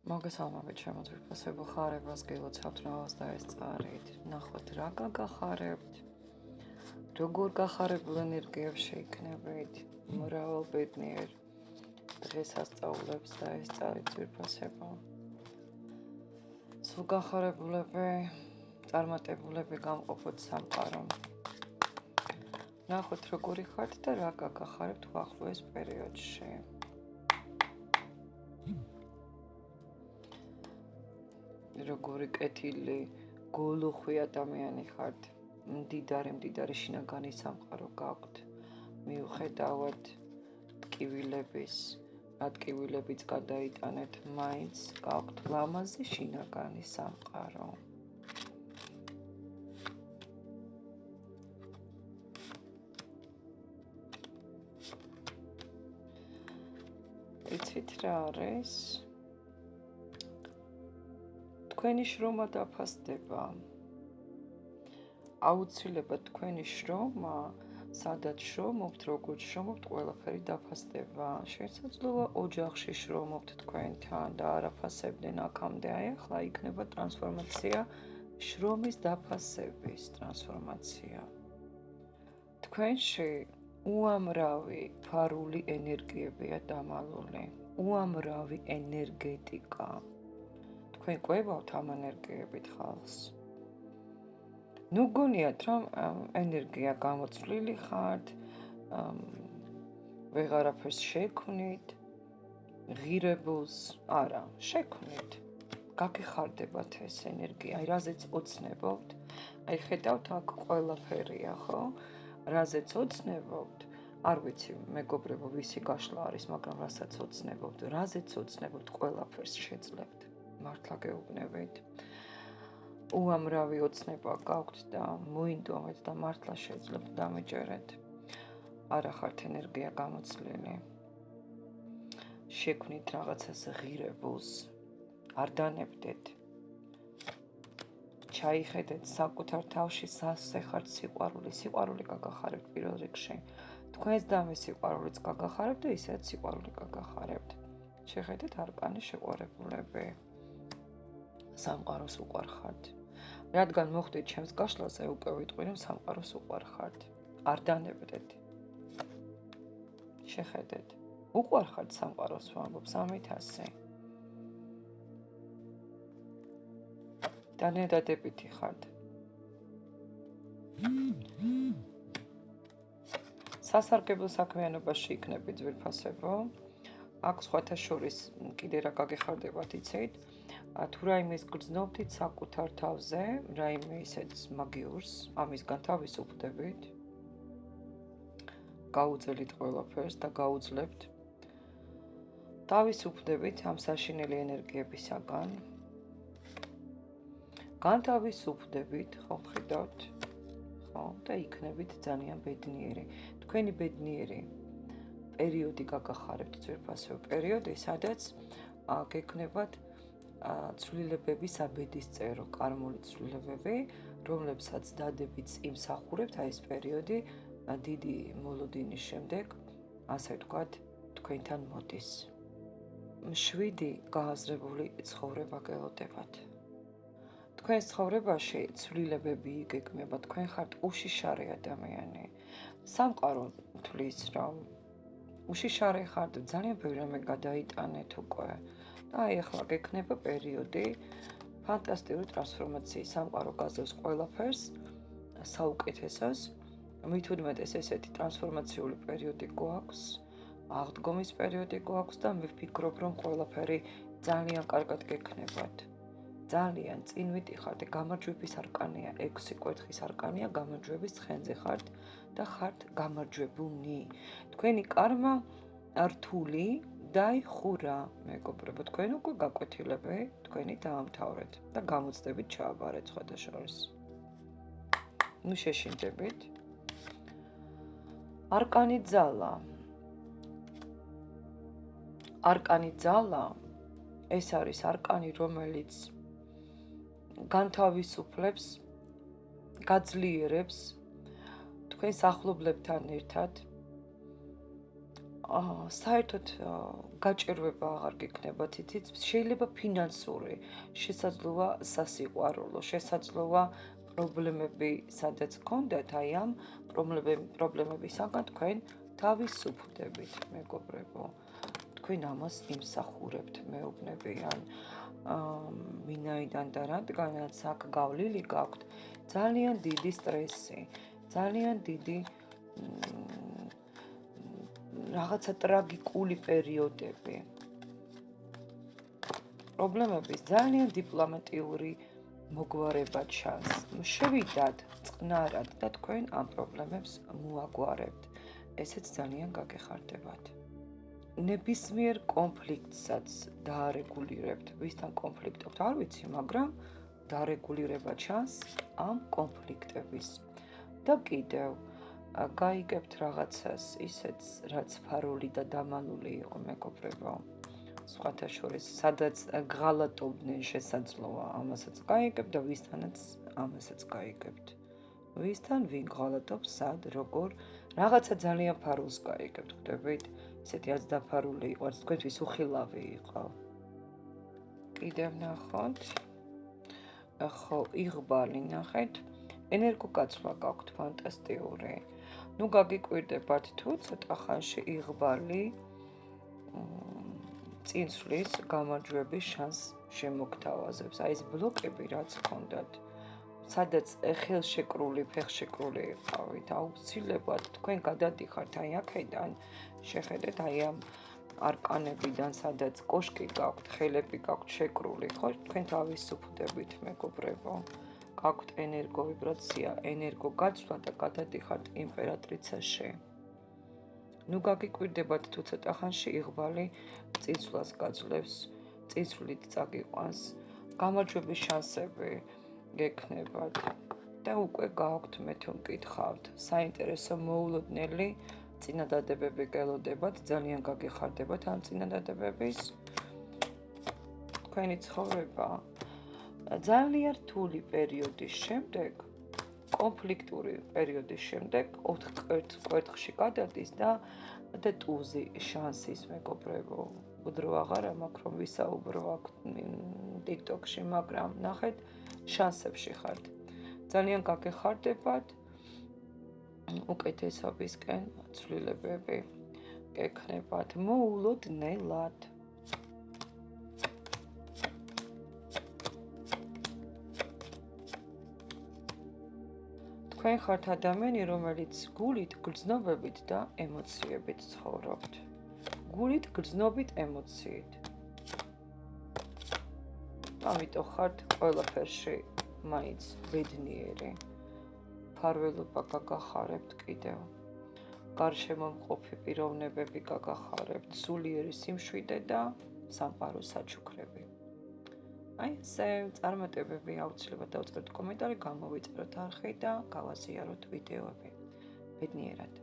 მოგესალმებით ჩემო ძვირფასებო ხარებას გილოცავთ რავალს და ეს წარით. ნახოთ რა გახარებთ, როგორ გახარებულ ენერგიებში იქნებით, მრავალბედნიერ დღესასწაულებს და ეს წარით ძვირფასებო. სულ გახარებულები, წარმატებულები გამყოფოთ სამყარო. ნახოთ როგორი ხართ და რა გახარებთ უახლოეს პერიოდში. როგორი კეთილი, გულუხვი ადამიანი ხართ, მდიდარი შინაგანი სამყარო გაქვთ, მიუხედავად ტკივილების, რა ტკივილებიც გადაიტანეთ, მაინც გაქვთ ლამაზი შინაგანი სამყარო. იცით რა არის? თქვენი შრომა დაფასდება. აუცილებლად თქვენი შრომა, სადაც შრომობთ, როგორც შრომობთ, ყველაფერი დაფასდება. შესაძლოა ოჯახში შრომობთ თქვენთან და არაფასებდნენ აქამდე, აი ახლა იქნება ტრანსფორმაცია, შრომის დაფასების ტრანსფორმაცია. თქვენში უამრავი ფარული ენერგიებია დამალული, უამრავი ენერგეტიკა. თქვენ ყვებავთ ამ ენერგიებით ხალხს. ნუ გონიათ რომ ენერგია გამოწვლილი ხართ, ვეღარაფერს შექმნით, ღირებულს არა, შექმნით. გაგიხარდებათ ეს ენერგია, აი რაზეც ოცნებობთ, აი ხედავთ აქ ყველაფერია, ხო? რაზეც ოცნებობთ, არ ვიცი, მეგობრებო, ვისი გაშლა არის, მაგრამ რასაც ოცნებობთ, რაზეც ოცნებობთ, ყველაფერს შეძლებთ. მართლა გეუბნებით. უამრავი ოცნება გაქვთ და მოინდომეთ და მართლა შეძლებთ დამეჯერეთ. არა ხართ ენერგია გამოცვლილი. შექმნით რაღაცას ღირებულს, არ დანებდეთ. ჩაიხედეთ საკუთარ თავში სასე ხართ სიყვარული გაგახარებთ პირველ რიგში. თქვენს დამის სიყვარულიც გაგახარებთ და ისეც სიყვარული გაგახარებთ. შეხედეთ არკანი შეყვარებულები. სამყაროს უყვარხართ. რადგან მოხდით ჩემს გაშლაზე, უკვე ვიტყვი რომ სამყაროს უყვარხართ. არ დანებდეთ. შეხედეთ. უყვარხართ სამყაროს ვამბობ 300. დანედადებითი ხართ. სასარგებლო საქმიანობაში იქნებით ძვირფასებო. აქ სხვათა შორის კიდე რა გაგეხარდებათ იცით? თუ რაიმეს გრძნობდით საკუთარ თავზე, რაიმე ისეთ მაგიურს, ამისგან თავისუფლდებით, გაუძელით ყველაფერს და გაუძლებთ. თავისუფლდებით ამ საშინელი ენერგიებისაგან. განთავისუფლდებით, ხო ხედავთ, ხო, და იქნებით ძალიან ბედნიერი. თქვენი ბედნიერი პერიოდი გაგახარებთ ძვირფასო პერიოდი, სადაც გექნებათ ცვლილებების აბედისწერო, კარმული ცვლილებები, რომლებსაც დადებიც იმსახურებთ, აი ეს პერიოდი დიდი მოლოდინის შემდეგ, ასე ვთქვათ, თქვენთან მოდის. მშვიდი გააზრებული ცხოვრება გელოდებათ. თქვენს ცხოვრებაში ცვლილებები იგეგმება, თქვენ ხართ უშიშარი ადამიანი. სამყარო თვლის, რომ უშიშარი ხართ, ძალიან ბევრი რამე გადაიტანეთ უკვე. აი ახლა გექნება პერიოდი ფანტასტიკური ტრანსფორმაციის, სამყარო გაძლევს ყველაფერს საუკეთესოს. მით უმეტეს ესეთი ტრანსფორმაციული პერიოდი გვაქვს, აღდგომის პერიოდი გვაქვს და მე ვფიქრობ, რომ ყველაფერი ძალიან კარგად გექნებათ. ძალიან წინ ვიტიხართ, გამარჯვების არკანია, 6 კვეთხის არკანია, გამარჯვების ცხენზე ხართ და ხართ გამარჯვებულნი. თქვენი კარმა რთული დაიხურა, მეგობრებო, თქვენ უკვე გაკვეთილები, თქვენი დაამთავრეთ და გამოცდებით ჩააბარეთ სხვათა შორის. ნუ შეშინდებით. არკანი ძალა. არკანი ძალა, ეს არის არკანი, რომელიც განთავისუფლებს, გაძლიერებს თქვენს ახლობლებთან ერთად საერთოდ გაჭირვება აღარ გიქნება თითიც, შეიძლება ფინანსური, შესაძლოა სასიყვარულო, შესაძლოა პრობლემები, სადაც გქონდათ, აი ამ პრობლემებისაგან თქვენ თავისუფლდებით, მეგობრებო. თქვენ ამას იმსახურებთ, მეუბნები, ან ვინაიდან და რადგანაც აქ გავლილი გაქვთ ძალიან დიდი სტრესი, ძალიან დიდი რაღაცა ტრაგიკული პერიოდები. პრობლემების ძალიან დიპლომატიური მოგვარება ჩანს. შევიდათ წყნარად და თქვენ ამ პრობლემებს მოაგვარებთ. ესეც ძალიან გაგეხარდებათ. ნებისმიერ კონფლიქტსაც დაარეგულირებთ. ვისთან კონფლიქტობთ, არ ვიცი, მაგრამ დაარეგულირება ჩანს ამ კონფლიქტების. და კიდევ გაიგებთ რაღაცას ისეთს, რაც ფარული და დამალული იყო, მეგობრებო. სხვათა შორის, სადაც ღალატობდნენ შესაძლოა, ამასაც გაიგებთ და ვისთანაც ამასაც გაიგებთ. ვისთან ვინ ღალატობს, სად, როგორ, რაღაცა ძალიან ფარულს გაიგებთ, ხვდებით? ისეთი აცდაფარული იყო, რაც თქვენთვის უხილავი იყო. კიდევ ნახოთ. ხო, იღბალი ნახეთ. ენერგოგაცვლა გაქვთ ფანტასტიკური. ნუ გაგიკვირდებათ თუ ცოტა ხანში იღბალი წინსვლის გამარჯვების შანსს შემოგთავაზებს. აი ეს ბლოკები რაც გქონდათ, სადაც ხელშეკრული, ფეხშეკრული იყავით, აუცილებლად თქვენ გადადიხართ აი აქედან, შეხედეთ აი ამ არკანებიდან, სადაც კოშკი გაქვთ, ხელები გაქვთ შეკრული, ხო, თქვენ თავისუფლდებით, მეგობრებო. გაქვთ ენერგოვიბრაცია, ენერგოგაცვლა და გადადიხართ იმპერატრიცაში. ნუ გაგიკვირდებათ თუ ცოტა ხანში იღბალი წინსვლას გაძლევს, წინსვლით წაგიყვანს, გამარჯვების შანსები გექნებათ და უკვე გაქვთ მე თუ მკითხავთ, საინტერესო მოულოდნელი წინადადებები გელოდებათ, ძალიან გაგეხარდებათ ამ წინადადებების თქვენი ცხოვრება. ძალიან რთული პერიოდის შემდეგ, კონფლიქტური პერიოდის შემდეგ 4 კვერთხში გადადის და ტუზი შანსის, მეგობრებო. უდრო აღარა მაქვს რომ ვისაუბრო აქ TikTok-ში, მაგრამ ნახეთ, შანსებში ხართ. ძალიან გაგეხარდებათ უკეთესობისკენ ცვლილებები გექნებათ მოულოდნელად. თქვენ ხართ ადამიანი, რომელიც გულით, გრძნობებით და ემოციებით ცხოვრობთ. გულით, გრძნობით, ემოციით. ამიტომ ხართ ყველაფერში მაინც ბედნიერი. ფარველობა გაგახარებთ კიდევ. გარშემო მყოფი პიროვნებები გაგახარებთ, სულიერი სიმშვიდე და სამყარო საჩუქრები. აი, ესე წარმატებები აუცილებლად დავწერთ კომენტარი, გამოვიწეროთ არხი და გავაზიაროთ ვიდეოები. ბედნიერად.